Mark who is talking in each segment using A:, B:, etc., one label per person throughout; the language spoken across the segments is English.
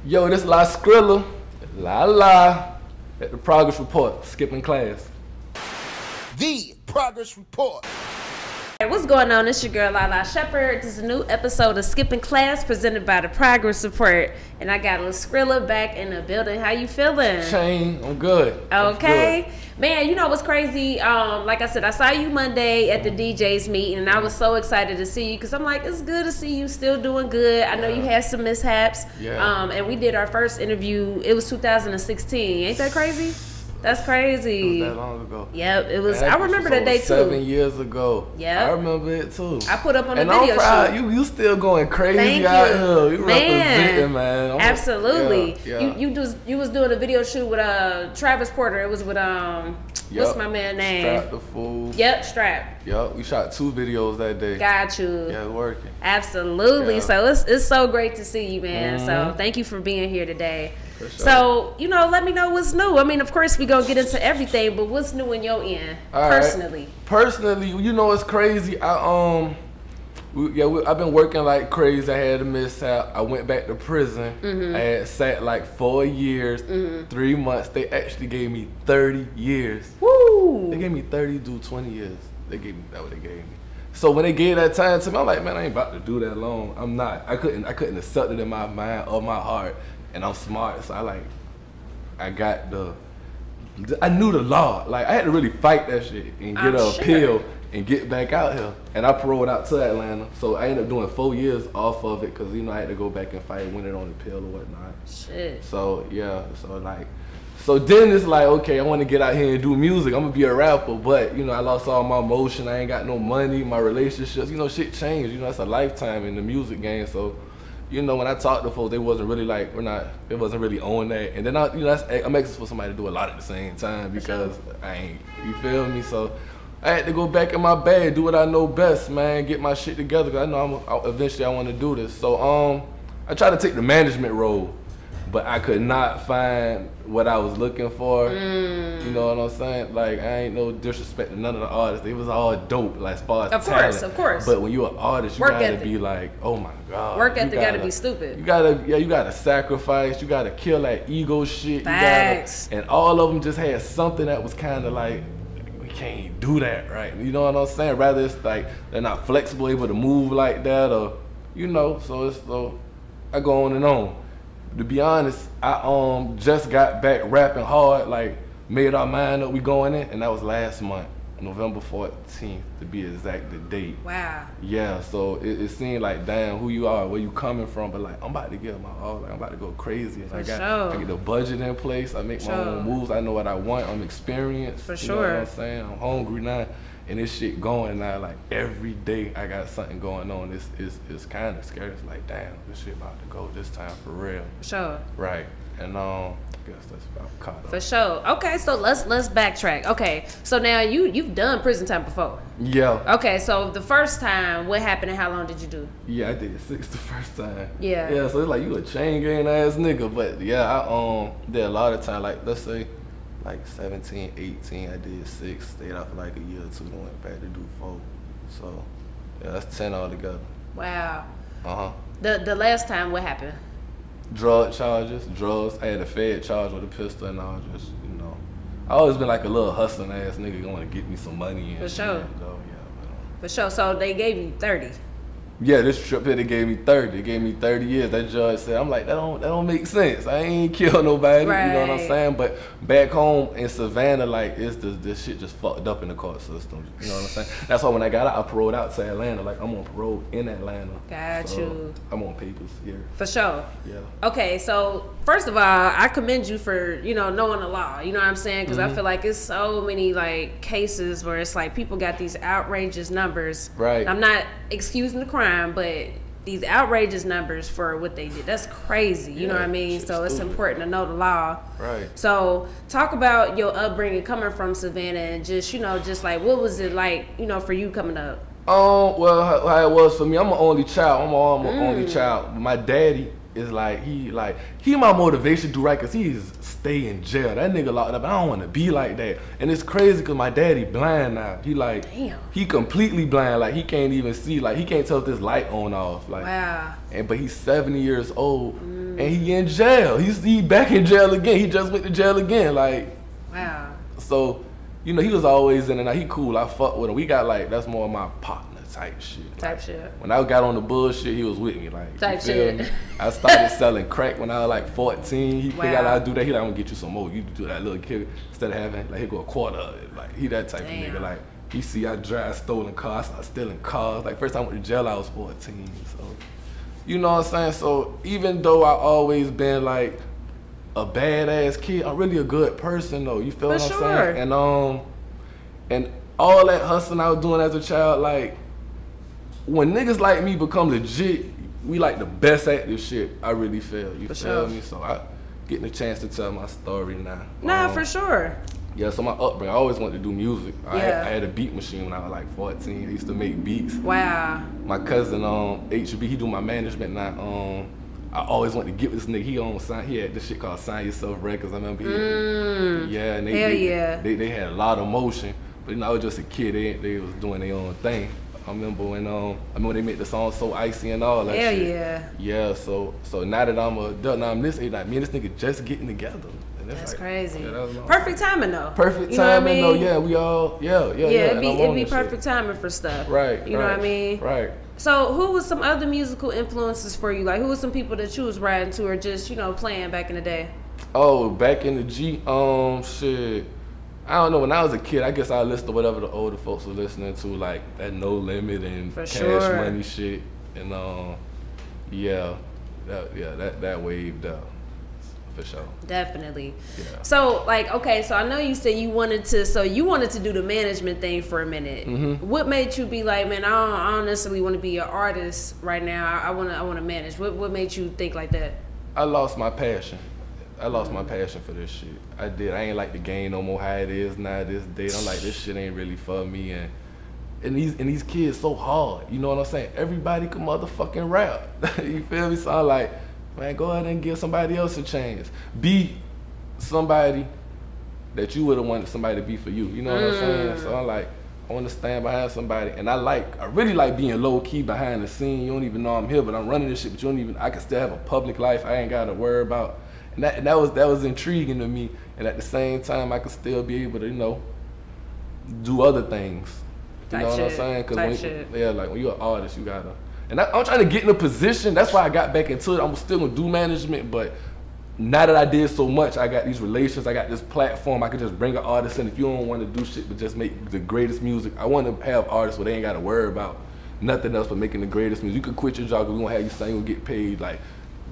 A: Yo, this LaScrilla, Lalaa, at the Progress Report, Skipping Class.
B: The Progress Report.
C: Hey, what's going on? It's your girl Lalaa Shepard. This is a new episode of Skipping Class presented by the Progress Report. And I got LaScrilla back in the building. How you feeling?
A: Shane, I'm good.
C: Okay.
A: I'm good.
C: Man, you know what's crazy? Like I said, I saw you Monday at the DJ's meeting, and I was so excited to see you because I'm like, it's good to see you still doing good. I know you had some mishaps.
A: Yeah.
C: And we did our first interview. It was 2016. Ain't that crazy? That's crazy.
A: It was that long ago.
C: Yep, it was.
A: Man,
C: I remember that day too.
A: 7 years ago.
C: Yeah,
A: I remember it too.
C: I put up on the
A: and
C: video
A: I'm proud.
C: shoot.
A: You still going crazy
C: Thank
A: out
C: you.
A: here. You
C: Man.
A: representing, man.
C: Absolutely.
A: Yeah.
C: You was doing a video shoot with Travis Porter. It was with what's my man name?
A: Strap the Fool.
C: Yep, Strap.
A: Yep, we shot 2 videos that day.
C: Got you.
A: Yeah, it's working.
C: Absolutely.
A: Yeah.
C: So it's so great to see you, man. So thank you for being here today.
A: For sure.
C: So, let me know what's new. I mean, of course, we gonna get into everything, but what's new in your end, personally?
A: Right. Personally, it's crazy. I've been working like crazy. I had a mishap. I went back to prison. I had sat like 4 years, 3 months. They actually gave me 30 years.
C: Woo!
A: They gave me 30 to 20 years. That what they gave me. So when they gave that time to me, I'm like, man, I ain't about to do that long. I'm not. I couldn't accept it in my mind or my heart. And I'm smart, so I knew the law. Like, I had to really fight that shit and get an appeal and get back out here. And I paroled out to Atlanta, so I ended up doing 4 years off of it because I had to go back and fight, win it on appeal or whatnot.
C: Shit.
A: So yeah, so then it's like, okay, I want to get out here and do music. I'm gonna be a rapper, but I lost all my motion. I ain't got no money. My relationships, shit changed. That's a lifetime in the music game. So. When I talked to folks, they wasn't really like, they wasn't really on that. And then I'm asking for somebody to do a lot at the same time because I ain't, you feel me? So I had to go back in my bag, do what I know best, man, get my shit together because I know eventually I want to do this. So I tried to take the management role, but I could not find what I was looking for. You know what I'm saying? Like, I ain't no disrespect to none of the artists. They was all dope, like, as far as talent. Of course. But when you're an artist, you gotta be like, oh my God.
C: Work ethic gotta be stupid.
A: You gotta sacrifice. You gotta kill that ego shit.
C: Facts.
A: And all of them just had something that was kind of like, we can't do that, right? You know what I'm saying? Rather it's like they're not flexible, able to move like that, or so I go on and on. To be honest, I just got back rapping hard, like made our mind up we going in, and that was last month, November 14th to be exact, the date.
C: Wow.
A: Yeah, so it seemed like, damn, who you are, where you coming from, but like I'm about to get my all, like I'm about to go crazy. And I get the budget in place, I make my own moves, I know what I want, I'm experienced.
C: For
A: sure. You know what I'm saying? I'm hungry now. And this shit going now, like every day I got something going on. It's kind of scary. It's like, damn, this shit about to go this time for real.
C: For sure.
A: Right. And I guess that's about caught up.
C: For sure. Okay, so let's backtrack. Okay, so now you've done prison time before.
A: Yeah.
C: Okay, so the first time, what happened and how long did you do?
A: Yeah, I did 6 the first time.
C: Yeah.
A: Yeah, so it's like you a chain gang ass nigga, but yeah, I did a lot of time. Like let's say. Like 17, 18, I did 6, stayed out for like a year or 2, then went back to do 4. So, yeah, that's 10 altogether.
C: Wow.
A: Uh-huh.
C: The last time, what happened?
A: Drug charges, drugs. I had a Fed charge with a pistol and all just, I always been like a little hustling ass nigga going to get me some money. And
C: for sure.
A: Yeah,
C: for sure. So they gave you 30.
A: Yeah, this trip here, they gave me 30. They gave me 30 years. That judge said, I'm like, that don't make sense. I ain't kill nobody,
C: right.
A: You know what I'm saying? But back home in Savannah, like, this shit just fucked up in the court system. You know what I'm saying? That's why when I got out, I paroled out to Atlanta. Like, I'm on parole in Atlanta.
C: Got you.
A: I'm on papers here.
C: For sure.
A: Yeah.
C: Okay, so first of all, I commend you for, knowing the law. You know what I'm saying? Because I feel like it's so many, like, cases where it's like people got these outrageous numbers.
A: Right.
C: I'm not excusing the crime, but these outrageous numbers for what they did, that's crazy. You know what I mean? So it's important to know the law.
A: Right.
C: So talk about your upbringing coming from Savannah and just, just like, what was it like, for you coming up?
A: Well, how it was for me, I'm an only child. I'm an only child. My daddy is like he my motivation to do right, cause he's stay in jail. That nigga locked up. I don't want to be like that. And it's crazy cause my daddy blind now. He like
C: damn.
A: He completely blind. Like he can't even see. Like he can't tell if this light on off. Like
C: wow.
A: But he's 70 years old and he in jail. He back in jail again. He just went to jail again. Like
C: wow.
A: So he was always in and out. He cool. I fuck with him. We got like that's more of my partner type shit.
C: Type shit.
A: When I got on the bullshit, he was with me. Like
C: type shit.
A: I started selling crack when I was like 14. He figured out how to do that. He like, I'm gonna get you some more. You do that little kid instead of having like he go a quarter of it. Like he that type of nigga. Like he see I drive stolen cars, I start stealing cars. Like first time I went to jail I was 14. So you know what I'm saying? So even though I always been like a badass kid, I'm really a good person though. You feel what I'm saying? And all that hustling I was doing as a child, like when niggas like me become legit, we like the best at this shit. I really feel. You feel me? So I getting a chance to tell my story now.
C: Nah, for sure.
A: Yeah, so my upbringing, I always wanted to do music. I had a beat machine when I was like 14. I used to make beats.
C: Wow.
A: My cousin HB, he do my management now. I always wanted to get with this nigga. He had this shit called Sign Yourself Records. I remember and they had a lot of motion. But I was just a kid. They was doing their own thing. I remember when they made the song So Icy and all that shit. Yeah, so now that I'm a adult, now I'm this age, like me and this nigga just getting together. And
C: that's
A: like,
C: crazy.
A: Yeah, that
C: perfect timing though.
A: Perfect timing though, yeah, we all, it'd
C: be perfect timing for stuff.
A: Right.
C: You know what I mean?
A: Right.
C: So who was some other musical influences for you? Like who was some people that you was riding to or just, playing back in the day?
A: Oh, back in the G, shit. I don't know, when I was a kid, I guess I listened to whatever the older folks were listening to, like that No Limit and Cash Money shit. And that waved up. For sure. Definitely. Yeah.
C: So so I know you said you wanted to do the management thing for a minute. Mm-hmm. What made you be like, man, I don't necessarily want to be an artist right now. I want to manage. What made you think like that?
A: I lost my passion. I lost my passion for this shit. I did. I ain't like the game no more how it is now this day. I'm like, this shit ain't really for me. And these kids so hard. You know what I'm saying? Everybody can motherfucking rap. You feel me? So I'm like, man, go ahead and give somebody else a chance. Be somebody that you would have wanted somebody to be for you. You know what I'm saying? So I'm like, I want to stand behind somebody. And I really like being low key behind the scene. You don't even know I'm here, but I'm running this shit. But I can still have a public life. I ain't got to worry about. And that was intriguing to me. And at the same time, I could still be able to, do other things. You know what I'm saying? Because when you're an artist, you gotta. And I'm trying to get in a position. That's why I got back into it. I'm still gonna do management, but now that I did so much, I got these relations. I got this platform. I could just bring an artist in. If you don't want to do shit but just make the greatest music, I want to have artists where they ain't got to worry about nothing else but making the greatest music. You could quit your job because we won't have you sing and get paid. Like,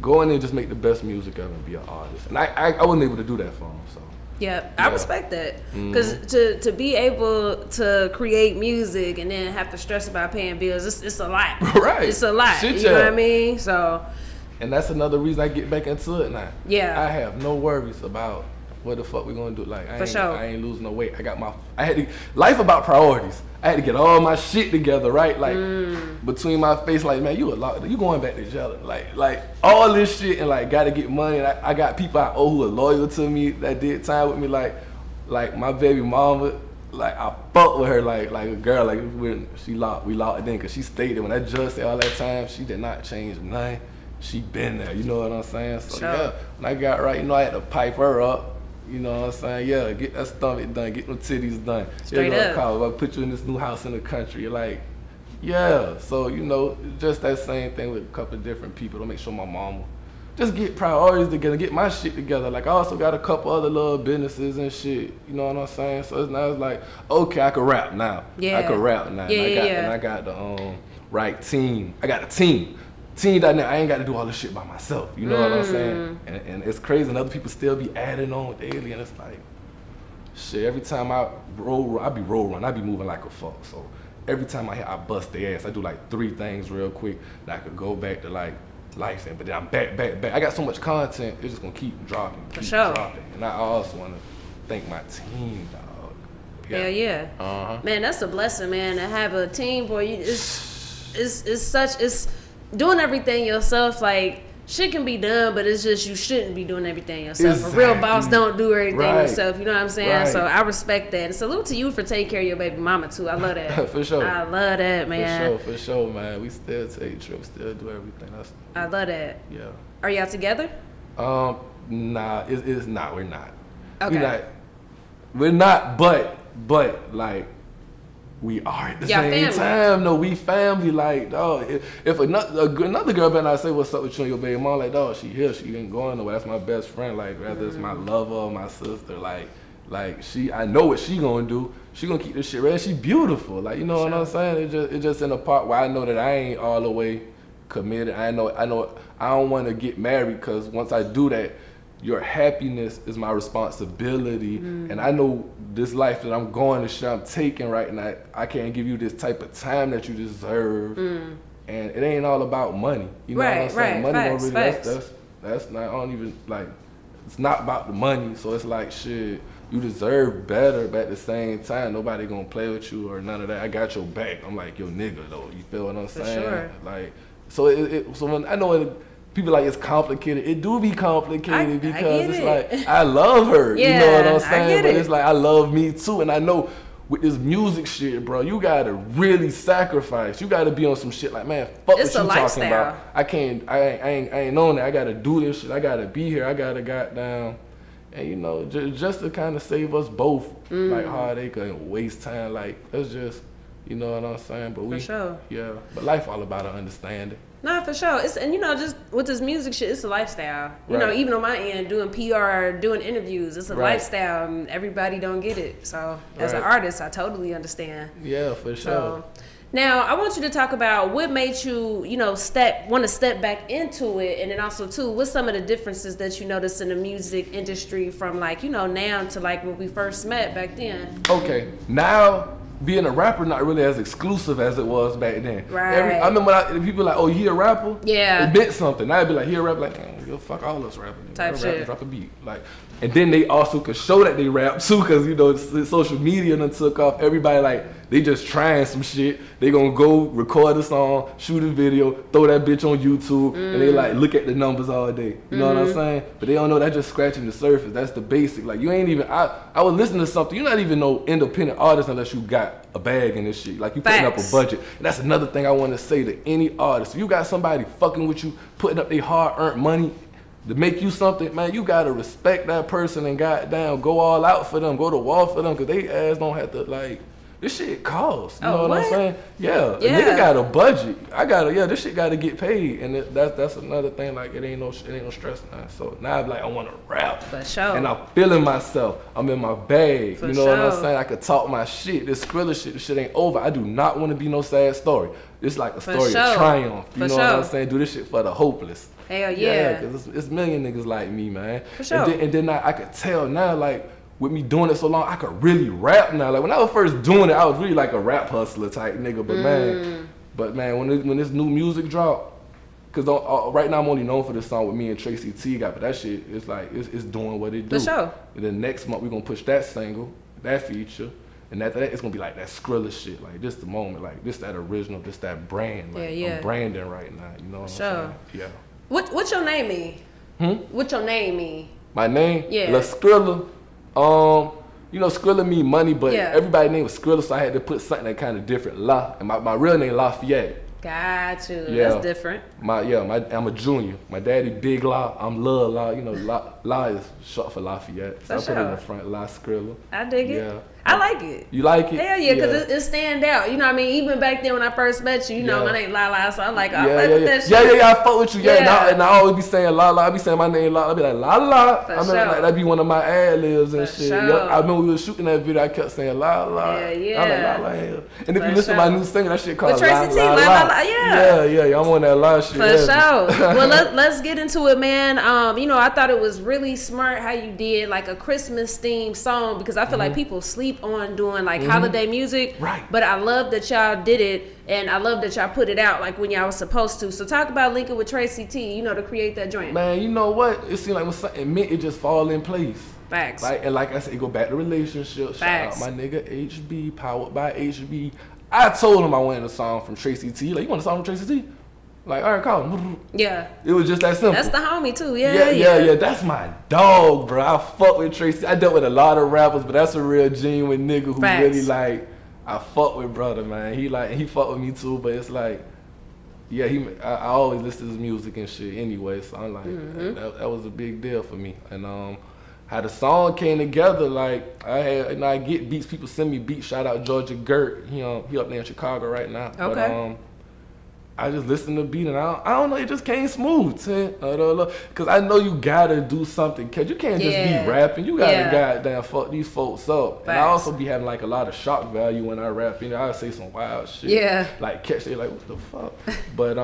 A: go in there and just make the best music ever and be an artist. And I wasn't able to do that for him. So.
C: Yeah, I respect that. Because to be able to create music and then have to stress about paying bills, it's a lot.
A: Right.
C: It's a lot. You know what I mean? So. And
A: that's another reason I get back into it now.
C: Yeah.
A: I have no worries about what the fuck we gonna do. Like, I ain't losing no weight. Life about priorities. I had to get all my shit together, right? Like, between my face, like, man, you going back to jail. Like all this shit, and like, gotta get money. And I got people I owe who are loyal to me that did time with me. Like my baby mama, like, I fucked with her like a girl. Like, when we locked it in, cause she stayed there. When that judge said all that time, she did not change nothing. She been there, you know what I'm saying? So yeah, when I got right, I had to pipe her up. You know what I'm saying? Yeah, get that stomach done, get them titties done.
C: Straight up.
A: I'll put you in this new house in the country. You're like, yeah. So, just that same thing with a couple of different people to make sure my mama just get priorities together, get my shit together. Like, I also got a couple other little businesses and shit. You know what I'm saying? So now it's like, okay, I can rap now.
C: Yeah.
A: I can rap now. And I got the right team. I got a team. That now I ain't got to do all this shit by myself. You know what I'm saying? And it's crazy, and other people still be adding on daily, and it's like, shit. Every time I be roll run, I be moving like a fuck. So every time I bust their ass. I do like 3 things real quick that I could go back to like life, but then I'm back. I got so much content, it's just gonna keep dropping, dropping. And I also want to thank my team, dog.
C: Yeah. Hell yeah. Man, that's a blessing, man, to have a team, boy. It's doing everything yourself, like, shit can be done, but it's just you shouldn't be doing everything yourself.
A: Exactly.
C: A real boss don't do everything
A: Right.
C: yourself. You know what I'm saying?
A: Right.
C: So I respect that. And salute to you for taking care of your baby mama too. I love that.
A: For sure.
C: I love that, man.
A: For sure, man. We still take trips, still do everything.
C: I love that.
A: Yeah.
C: Are y'all together?
A: Nah, it's not. We're not.
C: Okay.
A: We're not, but like we are at the
C: Y'all
A: same
C: family.
A: time. No, we family. Like, dog, if another girl better not say what's up with you and your baby mom, like, dog, she here, she ain't going nowhere. That's my best friend. Like, whether it's my lover or my sister, like I know what she gonna do. She gonna keep this shit real. She beautiful. Like, you know what I'm saying? It just in a part where I know that I ain't all the way committed. I know I don't want to get married, because once I do that, your happiness is my responsibility. And I know this life that I'm going to shit I'm taking right now, I can't give you this type of time that you deserve. And it ain't all about money. You know what I'm saying? Money
C: Facts,
A: don't really,
C: facts.
A: that's not, I don't even, like, it's not about the money. So it's like, shit, you deserve better, but at the same time, nobody gonna play with you or none of that. I got your back. I'm like your nigga though. You feel what I'm saying?
C: Sure.
A: Like, so so when I know people like it's complicated, it do be complicated because it's like I love her.
C: Yeah,
A: you know what I'm saying?
C: I get
A: But
C: it.
A: it's like I love me too, and I know with this music shit, bro, you gotta really sacrifice. You gotta be on some shit like, man, fuck
C: It's
A: what
C: a
A: you
C: lifestyle.
A: talking about. I ain't on that. I gotta do this shit. I gotta be here. I gotta goddamn. And you know, just to kind of save us both, like heartache and waste time. Like, let's just, you know what I'm saying? But
C: For sure.
A: Yeah. But life all about an understanding.
C: No, for sure. And you know, just with this music shit, it's a lifestyle. You know,
A: Right.
C: even on my end, doing PR, doing interviews, it's a
A: Right.
C: lifestyle, and everybody don't get it. So as an
A: Right.
C: artist, I totally understand.
A: Yeah, for sure.
C: So now I want you to talk about what made you, you know, want to step back into it, and then also too, what's some of the differences that you noticed in the music industry from like, you know, now to like when we first met back then.
A: Okay, now being a rapper not really as exclusive as it was back then.
C: Right.
A: I remember when people like, oh, you a rapper?
C: Yeah.
A: It meant something. Now I'd be like, he a rapper? Like, damn, yo, fuck all us rapping.
C: Type shit.
A: Drop a beat. Like, and then they also could show that they rap too, because you know social media done took off. Everybody like they just trying some shit. They gonna go record a song, shoot a video, throw that bitch on YouTube, and they like look at the numbers all day. You know what I'm saying? But they don't know that's just scratching the surface. That's the basic. Like you ain't even. I was listening to something. You're not even no independent artist unless you got a bag in this shit. Like you putting up a
C: Facts.
A: budget. And that's another thing I want to say to any artist. If you got somebody fucking with you, putting up their hard-earned money to make you something, man, you gotta respect that person and goddamn go all out for them, go to wall for them, cause they ass don't have to like. This shit costs. You know what I'm saying? Yeah,
C: Yeah.
A: a nigga got a budget. This shit gotta get paid, and that's another thing. Like it ain't no stress now. So now I'm like I want to rap,
C: For sure.
A: and I'm feeling myself. I'm in my bag.
C: For
A: you know what I'm
C: sure.
A: saying? I could talk my shit. This Skrilla shit, this shit ain't over. I do not want to be no sad story. It's like a story
C: sure.
A: of triumph. You
C: For
A: know what I'm
C: sure.
A: saying? Do this shit for the hopeless.
C: Hell yeah.
A: Cause it's million niggas like me, man.
C: For sure.
A: And then I could tell now, like, with me doing it so long, I could really rap now. Like, when I was first doing it, I was really like a rap hustler type nigga. But man, when this new music drop, cause right now I'm only known for this song with me and Tracy T got, but that shit is like, it's doing what it do.
C: For sure.
A: And then next month we gonna push that single, that feature, and after that it's gonna be like that Skrilla shit, like this the moment, like this that original, this that brand. Like,
C: Yeah.
A: I'm branding right now, you know what I'm
C: Sure.
A: saying? Yeah.
C: What's your name mean? What your name mean?
A: My name?
C: Yeah.
A: LaScrilla. You know, Skrilla mean money, but
C: Yeah.
A: everybody name was Skrilla, so I had to put something that kind of different. And my real name Lafayette.
C: Got you.
A: Yeah.
C: That's different.
A: I'm a junior. My daddy Big La. I'm Lalaa. You know, La is short for Lafayette. So
C: For
A: I put it in
C: sure.
A: the front, LaScrilla.
C: I dig it.
A: Yeah.
C: I like it.
A: You like it?
C: Hell yeah, because it stand out. You know what I mean? Even back then when I first met you, you know,
A: Yeah.
C: my name Lalaa, so I'm like, I
A: Yeah,
C: fuck with that shit.
A: I fuck with you. Yeah,
C: Yeah.
A: And I always be saying Lalaa. I be saying my name Lalaa. I be like Lalaa.
C: For
A: I mean,
C: sure.
A: like, that be one of my ad libs and
C: For
A: shit.
C: sure.
A: Yep. I remember we was shooting that video. I kept saying Lalaa.
C: Yeah.
A: I'm like Lalaa. Yeah. And if
C: For
A: you listen to
C: sure.
A: my new single, that shit called
C: With Tracy T,
A: La. Yeah. I'm on that La shit.
C: For
A: yeah.
C: sure. Well, let's get into it, man. You know, I thought it was really smart how you did like a Christmas themed song, because I feel like people sleep on doing like holiday music.
A: Right.
C: But I love that y'all did it, and I love that y'all put it out like when y'all was supposed to. So talk about linking with Tracy T, you know, to create that joint.
A: Man, you know what? It seemed like when something meant, it just fall in place.
C: Facts.
A: And like I said, it go back to relationships.
C: Facts.
A: Shout out my nigga HB, powered by HB. I told him I wanted a song from Tracy T. Like, you want a song from Tracy T? Like, all right, call him.
C: Yeah.
A: It was just that simple.
C: That's the homie too. Yeah.
A: That's my dog, bro. I fuck with Tracy. I dealt with a lot of rappers, but that's a real genuine nigga who really like. I fuck with brother, man. He fuck with me too, but it's like, yeah, I always listen to his music and shit anyway. So I'm like, that was a big deal for me. And how the song came together, like I get beats. People send me beats. Shout out Georgia Gert. He up there in Chicago right now.
C: Okay.
A: But, I just listened to the beat and I don't know, it just came smooth. Cause I know you gotta do something. Cause you can't just be rapping. You gotta goddamn fuck these folks up. Facts. And I also be having like a lot of shock value when I rap. You know, I say some wild shit. Yeah. Like catch they like, what the fuck? But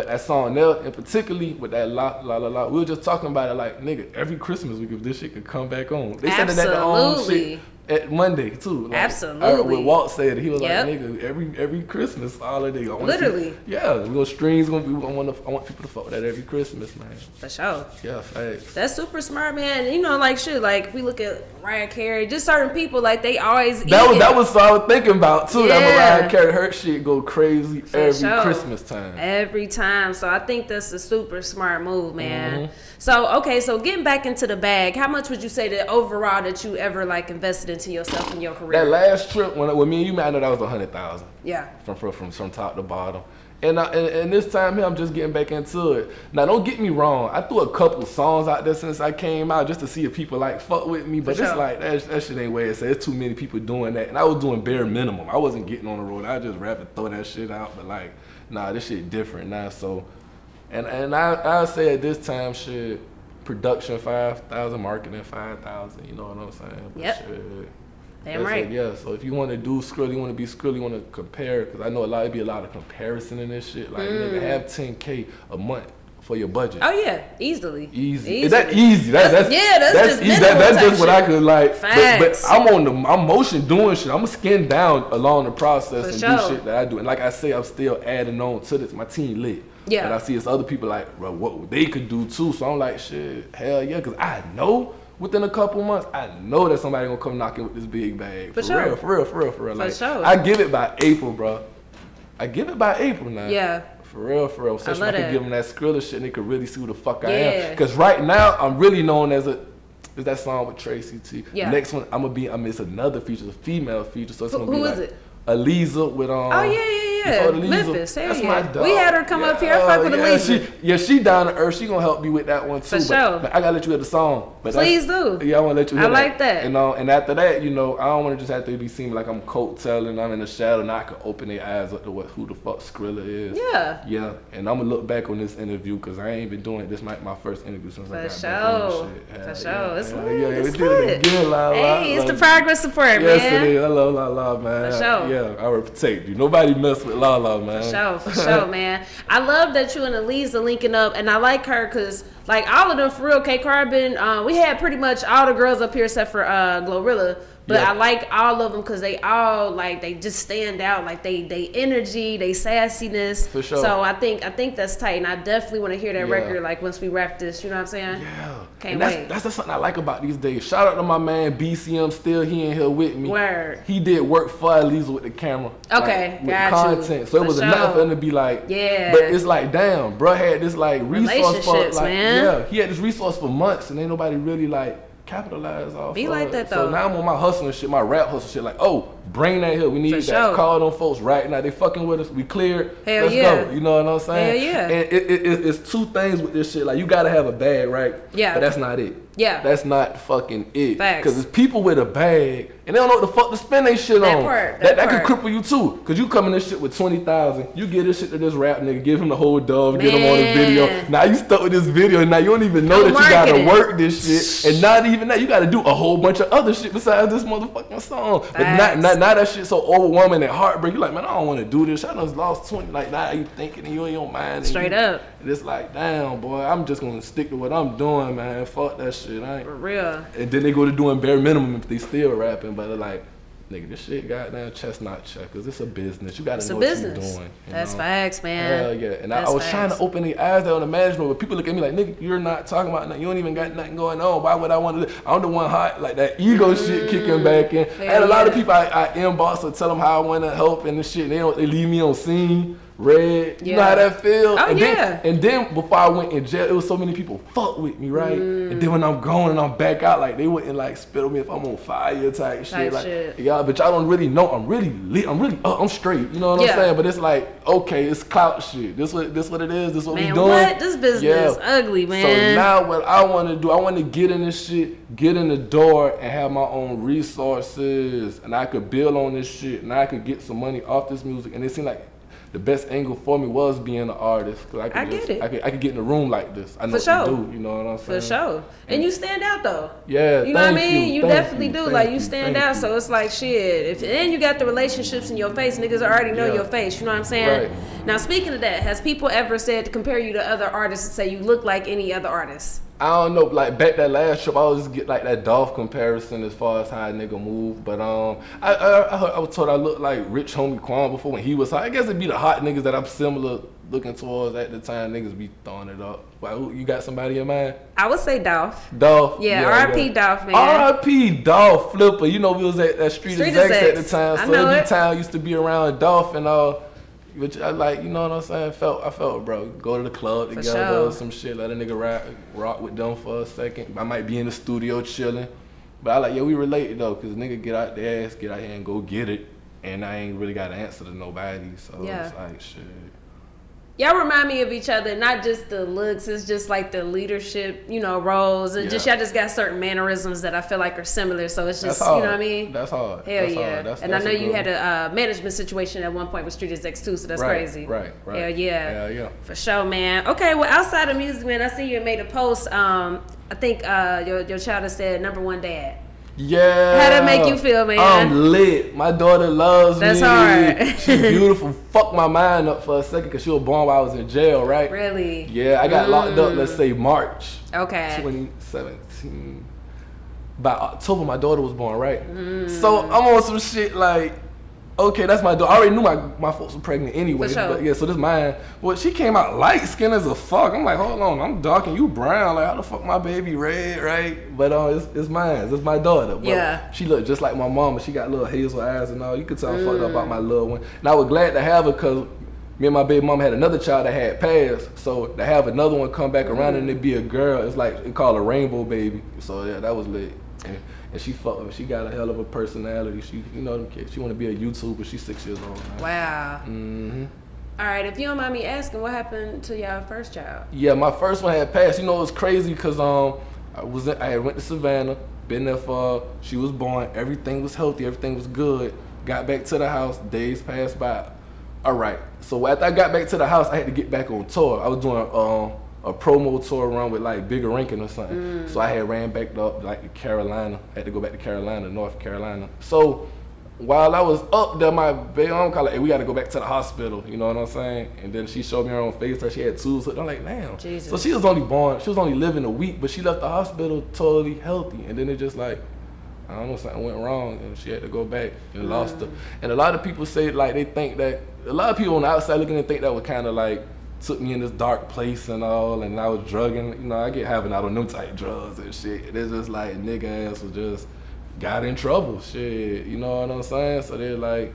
A: that song there, and particularly with that la, we were just talking about it like, nigga, every Christmas week if this shit could come back on. They said that the shit at Monday too. Like,
C: absolutely.
A: What Walt said, he was like, nigga, every Christmas holiday.
C: Literally.
A: Streams I want people to fuck with that every Christmas, man.
C: For sure.
A: Yeah, facts.
C: That's super smart, man. You know, like shit, like if we look at Mariah Carey, just certain people, like they always
A: that was what I was thinking about too. That Mariah Carey, her shit go crazy every Christmas time.
C: Every time. So I think that's a super smart move, man. So so getting back into the bag, how much would you say that overall that you ever like invested into yourself in your career?
A: That last trip when me and you met, I know that was 100,000.
C: Yeah.
A: From top to bottom. And this time here, I'm just getting back into it. Now, don't get me wrong. I threw a couple songs out there since I came out just to see if people like fuck with me. But it's like that shit ain't where it's at. There's too many people doing that. And I was doing bare minimum. I wasn't getting on the road. I just rap and throw that shit out. But like, nah, this shit different now. So, and I say at this time, shit, production 5,000, marketing 5,000. You know what I'm saying? But shit,
C: damn right.
A: Yeah, so if you want to do Skrilla, you want to be Skrilla, you want to compare, because I know it'd be a lot of comparison in this shit. Like, nigga, have 10K a month for your budget.
C: Oh yeah, easily.
A: Is that easy? That's
C: just
A: easy. That's just what I could like.
C: Facts.
A: But I'm motion doing shit. I'm skin down along the process do shit that I do. And like I say, I'm still adding on to this. My team lit. Yeah. And I see it's other people like, bro, what they could do too. So I'm like, shit, hell yeah, because I know within a couple months, I know that somebody gonna come knocking with this big bag. For real. Like, I give it by April, bro. I give it by April now. Yeah. For real. So I can give them that Skrilla shit and they could really see who the fuck I am. Because right now, I'm really known as is that song with Tracy T. Yeah. Next one, it's another feature, a female feature. So it's gonna be like, who is it? Aleza with
C: Memphis. That's my dog. We had her come up here. I fuck with Aleza.
A: She down to earth. She gonna help me with that one too.
C: For sure.
A: But I gotta let you hear the song. But
C: please do.
A: Yeah, I wanna let you hear
C: I like that.
A: And after that, you know, I don't wanna just have to be seen like I'm coattailing. I'm in the shadow. Now I can open their eyes up to who the fuck Skrilla is. Yeah. Yeah. And I'm gonna look back on this interview because I ain't been doing it. This might my first interview since I got back on this shit. For sure. It's lit.
C: Yeah, we did it again, Lalaa. Hey, it's the progress support, man.
A: Yes, it is. I love Lalaa, man.
C: For sure.
A: Yeah, I will protect you. Nobody mess with Lalaa, man.
C: For sure, man. I love that you and Aleza linking up, and I like her because, like, all of them, for real, K Carbon, we had pretty much all the girls up here except for Glorilla. But I like all of them because they all, like, they just stand out. Like, they energy, they sassiness. For sure. So I think that's tight, and I definitely want to hear that record, like, once we wrap this, you know what I'm saying? Yeah. Can't wait. That's just something I like about these days. Shout out to my man BCM, still he in here with me. Word. He did work for Aleza with the camera. Okay, like, with content. So it was enough for him to be like, but it's like, damn, bro had this, like, resource for, like, man. He had this resource for months, and ain't nobody really, like, capitalize off. Be like that though. So now I'm on my hustling shit, my rap hustle shit. Like, oh, bring that here. We need that. Call them folks right now. They fucking with us. We cleared. Let's go. You know what I'm saying? Hell yeah. And it's two things with this shit. Like, you gotta have a bag, right? Yeah. But that's not it. Yeah. That's not fucking it. Facts. Because it's people with a bag and they don't know what the fuck to spend their shit on. That could cripple you too. Because you come in this shit with 20,000. You give this shit to this rap nigga, give him the whole dove, get him on the video. Now you stuck with this video and now you don't even know that you gotta work this shit. And not even that, you gotta do a whole bunch of other shit besides this motherfucking song. But not that shit so overwhelming and heartbreak. You're like, man, I don't want to do this. I done lost 20. Like, now you thinking and you in your mind. Straight up. And it's like, damn, boy, I'm just gonna stick to what I'm doing, man. Fuck that shit. For real. And then they go to doing bare minimum if they still rapping, but they're like, nigga, this shit goddamn chestnut checkers. It's a business. You gotta know what you're doing. That's facts, man. Hell yeah. And I was trying to open the eyes on the management, but people look at me like, nigga, you're not talking about nothing. You don't even got nothing going on. Why would I want to do? I'm the one hot, like that ego shit kicking back in. I had a lot of people I inbox or tell them how I want to help and the shit. They leave me on scene.
A: red. You know how that feel?
C: Oh,
A: and
C: yeah.
A: Then before I went in jail, it was so many people fuck with me, right? And then when I'm gone and I'm back out, like they wouldn't like spit on me if I'm on fire type shit. Like, yeah, but y'all don't really know. I'm really lit. I'm straight. You know what I'm saying? But it's like, okay, it's clout shit. This what it is. This what we doing.
C: What? This business is ugly, man.
A: So now what I want to do, I want to get in this shit, get in the door, and have my own resources, and I could build on this shit, and I could get some money off this music. And it seemed like the best angle for me was being an artist, cause I could get in the room like this. I know what to do. You know what I'm saying?
C: For sure. And you stand out though.
A: Yeah.
C: You know what I mean? You definitely do. Like you stand out. So it's like shit. And you got the relationships in your face. Niggas already know your face. You know what I'm saying? Right. Now speaking of that, has people ever said to compare you to other artists and say you look like any other artist?
A: I don't know, like back that last trip, I always get like that Dolph comparison as far as how a nigga move. But I was told I looked like Rich Homie Quan before when he was hot. I guess it'd be the hot niggas that I'm similar looking towards at the time. Niggas be throwing it up. Wow, you got somebody in mind? I would say Dolph. Dolph. Yeah, R.I.P. Dolph, man. R.I.P. Dolph Flipper. You know we was at that Street Execs at the time, so every time I used to be around Dolph and all. Which I like, you know what I'm saying? I felt, bro. Go to the club together, some shit. Let a nigga rock with them for a second. I might be in the studio chilling, but I like, we related though, cause nigga get out their ass, get out here and go get it, and I ain't really got to answer to nobody. So it's like shit. Y'all remind me of each other, not just the looks, it's just like the leadership, roles, and y'all just got certain mannerisms that I feel like are similar, so it's just, you know what I mean? That's hard. Hell yeah. And I know you had a management situation at one point with Street Execs too, so that's crazy. Right. Hell yeah. For sure, man. Okay, well, outside of music, man, I see you made a post, I think your child has said #1 dad. Yeah. How'd that make you feel, man? I'm lit. My daughter loves me. That's hard. She's beautiful. Fucked my mind up for a second because she was born while I was in jail, right? Really? Yeah, I got locked up, let's say March. Okay. 2017. By October, my daughter was born, right? So I'm on some shit like, okay, that's my daughter. I already knew my folks were pregnant anyway. For sure. But yeah, so this mine. Well, she came out light skinned as a fuck. I'm like, hold on, I'm dark and you brown. Like, how the fuck my baby red, right? But it's mine. It's my daughter. But she looked just like my mama. She got little hazel eyes and all. You could tell I'm fucked up about my little one. And I was glad to have her because me and my baby mama had another child that had passed. So to have another one come back around and it be a girl, it's like it called a rainbow baby. So yeah, that was lit. And she she got a hell of a personality. She, them kids. She want to be a YouTuber. She's 6 years old now. Wow. All right, if you don't mind me asking, what happened to y'all first child? Yeah, my first one had passed. It was crazy because I had went to Savannah, been there she was born. Everything was healthy. Everything was good. Got back to the house. Days passed by. All right. So after I got back to the house, I had to get back on tour. I was doing a promo tour run with like Bigger Rankin or something. So I had ran back up like to Carolina. I had to go back to Carolina, North Carolina. So while I was up there, my baby mom called like, hey, we gotta go back to the hospital, you know what I'm saying? And then she showed me her own FaceTime, she had tubes. I'm like, damn. Jesus. So she was only living a week, but she left the hospital totally healthy. And then it just like, I don't know, something went wrong and she had to go back and lost her. And a lot of people say like, they think that, a lot of people on the outside looking and think that was kind of like, took me in this dark place and all, and I was drugging. I get having out on them type drugs and shit. It's just like nigga ass was just got in trouble, shit. You know what I'm saying? So they're like,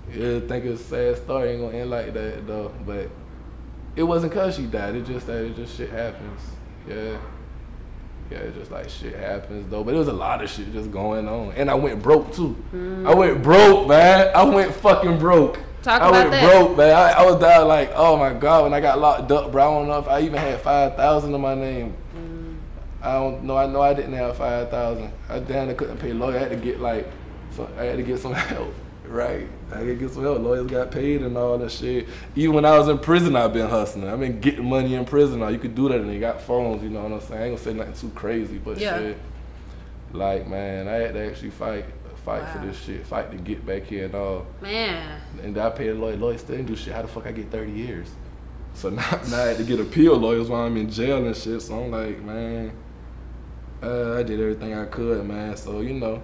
A: think it's a sad story, ain't gonna end like that though. But it wasn't cause she died. It just shit happens. Yeah, it's just like shit happens though. But it was a lot of shit just going on, and I went broke too. I went broke, man. I went fucking broke. I went broke, man. I was down like, oh my God, when I got locked up, bro. I don't know if I even had 5,000 in my name. I don't know. I know I didn't have 5,000. I damn near couldn't pay lawyer. I had to get some help, right? I had to get some help. Lawyers got paid and all that shit. Even when I was in prison, I've been hustling. I've been getting money in prison. Now you could do that, and they got phones. You know what I'm saying? I ain't gonna say nothing too crazy, but shit. Like, man, I had to actually fight for this shit, fight to get back here and all. Man. And I paid a lawyer. Lawyers still didn't do shit. How the fuck I get 30 years? So now I had to get appeal lawyers while I'm in jail and shit. So I'm like, man, I did everything I could, man. So, you know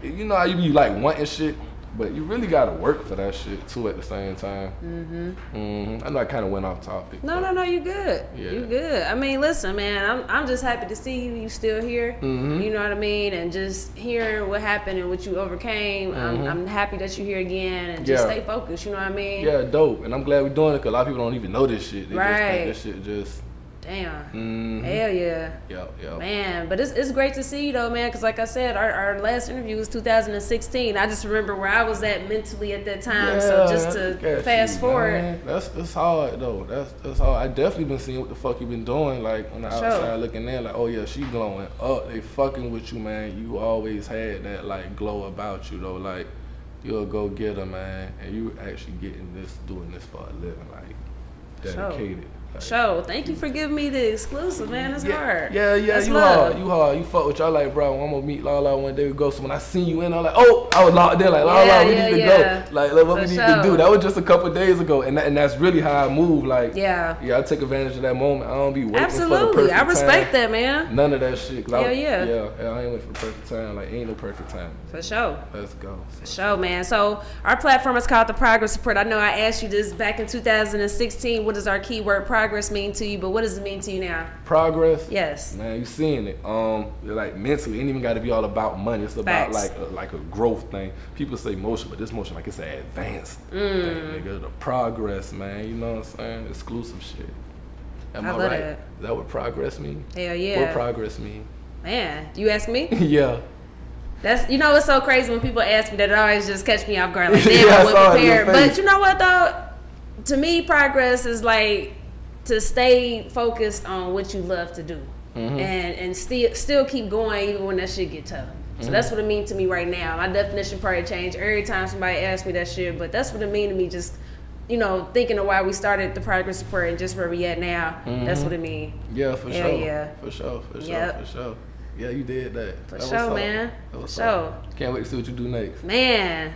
A: how you be like wanting shit. But you really gotta work for that shit too at the same time. I know I kind of went off topic.
C: No, you good. Yeah. You good. I mean, listen, man, I'm just happy to see you still here. You know what I mean? And just hearing what happened and what you overcame. I'm happy that you're here again and just stay focused. You know what I mean?
A: Yeah, dope. And I'm glad we're doing it because a lot of people don't even know this shit. They just think this shit just.
C: Damn. Hell yeah.
A: Yep.
C: Man, but it's great to see you though, man, because like I said, our last interview was 2016. I just remember where I was at mentally at that time. So just to fast forward.
A: Man. That's hard though. That's hard. I definitely been seeing what the fuck you been doing, like on the outside looking in, like, oh yeah, she glowing up. They fucking with you, man. You always had that like glow about you though. Like you're a go-getter, man. And you actually doing this for a living, like dedicated.
C: Like, thank you for giving me the exclusive, man. It's hard.
A: Yeah,
C: that's
A: you
C: love.
A: hard. You hard. You fuck with y'all like, bro, I'm gonna meet Lalaa one day we go. So when I seen you in, I'm like, oh, I was locked in, like, Lalaa, we need to go. Like what we need to do. That was just a couple days ago. And that's really how I move. Like, yeah, I take advantage of that moment. I don't be waiting for the perfect time.
C: I respect that, man.
A: None of that shit.
C: Yeah,
A: I ain't waiting for the perfect time. Like, ain't no perfect time.
C: For sure.
A: Let's go.
C: For sure, man. So our platform is called the Progress Report. I know I asked you this back in 2016. What does our keyword progress mean to you? But what does it mean to you now?
A: Progress?
C: Yes.
A: Man, you seeing it. Like mentally, it ain't even got to be all about money. It's about like a growth thing. People say motion, but this motion, like it's an advanced thing, nigga. The progress, man. You know what I'm saying? Exclusive shit. Am I right? Is that what progress mean?
C: Hell yeah.
A: What progress mean?
C: Man, you ask me?
A: Yeah.
C: That's, you know, it's so crazy when people ask me that. It always just catch me off guard. Like, damn, I wasn't prepared. But you know what though? To me, progress is like to stay focused on what you love to do, and still keep going even when that shit get tough. So that's what it means to me right now. My definition probably changed every time somebody asks me that shit, but that's what it means to me. Just, you know, thinking of why we started the Progress Report and just where we at now. That's what it means.
A: Yeah, for sure. Yeah, for sure. For sure. Yeah, you did that.
C: For sure, man. For sure.
A: Can't wait to see what you do next.
C: Man.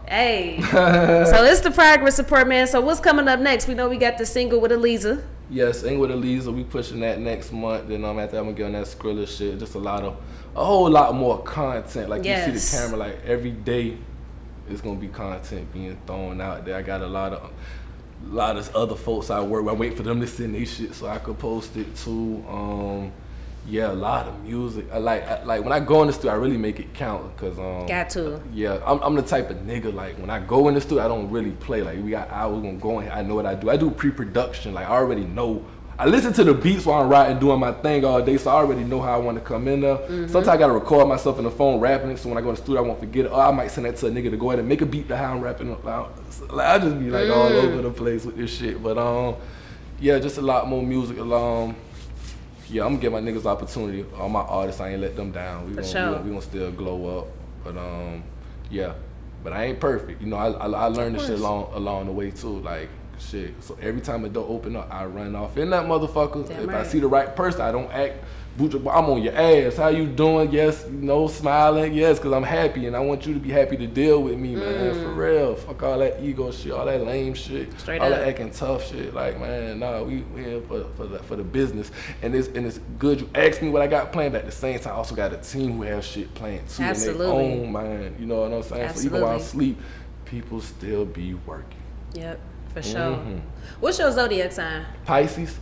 C: Hey. So it's the Progress Report, man. So what's coming up next? We know we got the single with Aleza.
A: Yes, single with Aleza. We pushing that next month. Then after that, I'm gonna get on that LaScrilla shit. Just a whole lot more content. Like you see the camera, like every day, it's gonna be content being thrown out there. I got a lot of other folks I work with. I wait for them to send their shit so I could post it too. Yeah, a lot of music. I like when I go in the studio, I really make it count, cause
C: got to.
A: Yeah, I'm the type of nigga, like when I go in the studio, I don't really play. Like we got hours gonna go in here. I know what I do. I do pre-production. Like I already know. I listen to the beats while I'm writing, doing my thing all day, so I already know how I want to come in there. Sometimes I gotta record myself in the phone rapping it, so when I go in the studio, I won't forget it. Or I might send that to a nigga to go ahead and make a beat to how I'm rapping it. Like I just be like all over the place with this shit. But yeah, just a lot more music. Yeah, I'm gonna give my niggas opportunity. All my artists, I ain't let them down. We gonna still glow up. But yeah. But I ain't perfect. You know, I learned this shit along the way too. Like shit. So every time a door open up, I run off in that motherfucker. If I see the right person, I don't act. I'm on your ass. How you doing? Yes, you know, smiling. Yes, because I'm happy and I want you to be happy to deal with me, man. For real. Fuck all that ego shit, all that lame shit, all that acting tough shit. Like, man, nah, we here for the business. And it's good you asked me what I got planned, but at the same time, I also got a team who has shit planned too.
C: Absolutely.
A: In their own mind. You know what I'm saying? Absolutely. So even while I sleep, people still be working.
C: Yep. For sure. What's your zodiac sign?
A: Pisces.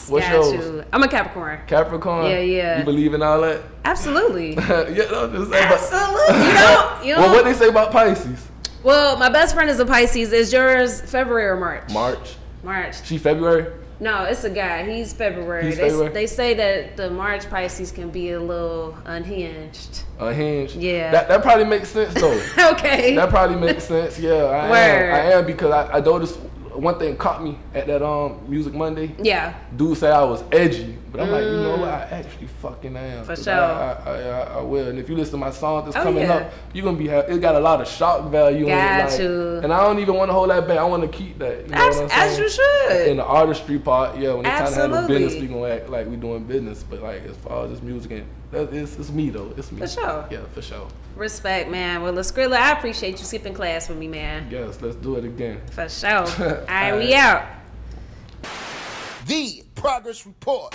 C: What's yours? I'm a Capricorn.
A: Capricorn?
C: Yeah.
A: You believe in all that?
C: Absolutely.
A: Yeah, no, just say
C: absolutely. You know.
A: Well, what they say about Pisces?
C: Well, my best friend is a Pisces. Is yours February or March? March.
A: She February?
C: No, it's a guy. He's February. They say that the March Pisces can be a little unhinged.
A: Unhinged?
C: Yeah.
A: That probably makes sense though.
C: Okay.
A: That probably makes sense. Yeah, I am because I noticed one thing caught me at that Music Monday.
C: Yeah.
A: Dude said I was edgy, but I'm like, you know what? I actually fucking am.
C: For sure.
A: I will. And if you listen to my song that's coming up, you're gonna be happy. It got a lot of shock value.
C: Got you.
A: And I don't even want to hold that back. I want to keep that. You know what I'm saying?
C: As you should.
A: In the artistry part, yeah. When it's time to handle business, we gonna act like we doing business. But like as far as this music, it's me though. It's me.
C: For sure.
A: Yeah, for sure.
C: Respect, man. Well, LaScrilla, I appreciate you skipping class with me, man.
A: Yes, let's do it again.
C: For sure. All right, we out.
B: The Progress Report.